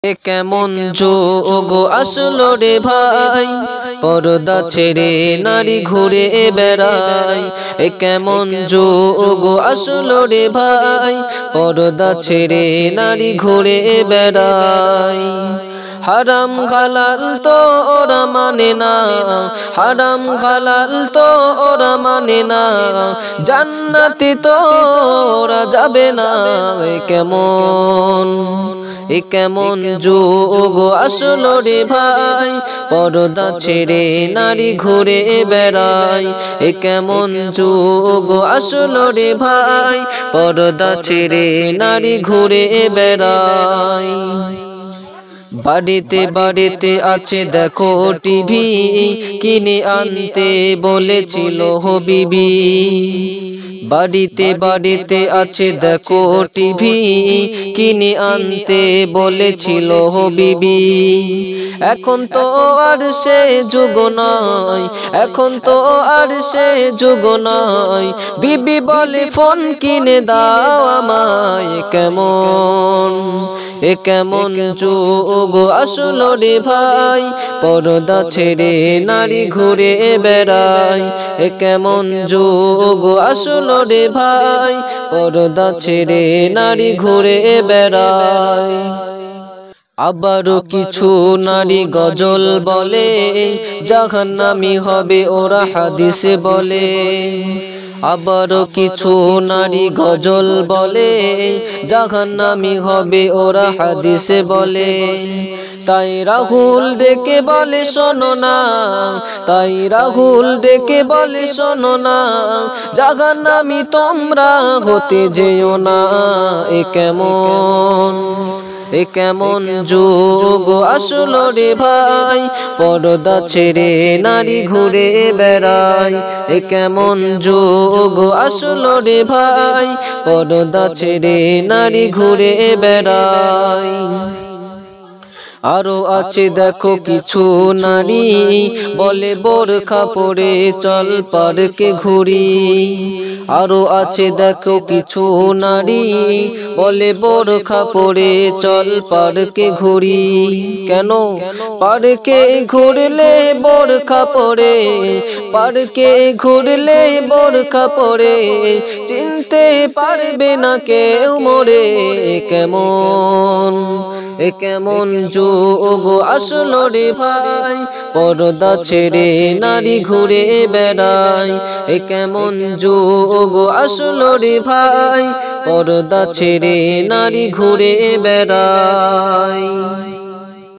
এ কেমন যোগ আসলো রে ভাই, পর্দা ছেড়ে নারী ঘুরে বেড়ায়। এ কেমন যোগ আসলো রে ভাই, পর্দা ছেড়ে নারী ঘুরে বেড়ায়। হারাম হালাল তো ওরা মানে না, হারাম হালাল তো ওরা মানে না, জান্নাতে তো ওরা যাবে না। এ কেমন যোগ আসলো রে ভাই, পর্দা ছেড়ে নারী ঘুরে বেড়ায়। এ কেমন যোগ আসলো রে ভাই, পর্দা ছেড়ে নারী ঘুরে বেড়ায়। বাড়িতে বাড়িতে আছে দেখো টিভি, কিনে আনতে বলেছিল হবিবি। বাড়িতে বাড়িতে আছে দেখো টিভি, কিনে আনতে বলেছিল হবিবি। এখন তো আর সে যুগ নয়, এখন তো আর সে যুগ নয়, বিবি বলে ফোন কিনে দাও আমায়। এ কেমন যোগ আসলো রে ভাই, পর্দা ছেড়ে নারী ঘুরে বেড়ায়। এ কেমন যোগ আসলো রে ভাই, পর্দা ছেড়ে নারী ঘুরে বেড়ায়। আবারও কিছু নারী গজল বলে, জাহান্নামী হবে ওরা হাদিসে বলে। আবারও কিছু নারী গজল বলে, জাহান্নামী হবে ওরা হাদিসে বলে। তাই রাহুল ডেকে বলে শোনো না, তাই রাহুল ডেকে বলে শোনো না, জাহান্নামী তোমরা হতে যেও না। এ কেমন যোগ আসলো রে ভাই, পর্দা ছেড়ে নারী ঘুরে বেড়ায়। এ কেমন যোগ আসলো রে ভাই, পর্দা ছেড়ে নারী ঘুরে বেড়ায়। আরো আছে দেখো কিছু নারী বলে বোরখা পরে চল পার্কে ঘুরি। আরো আছে দেখো কিছু নারী বলে বোরখা পরে চল পার্কে ঘুরি। কেন? পার্কে ঘুরলে বোরখা পরে, পার্কে ঘুরলে বোরখা পরে চিনতে পারবে না কেউ মোরে। এ কেমন যোগ আসলো রে ভাই, পর্দা ছেড়ে নারী ঘুরে বেড়ায়। এ কেমন যোগ আসলো রে ভাই, পর্দা ছেড়ে নারী ঘুরে বেড়ায়।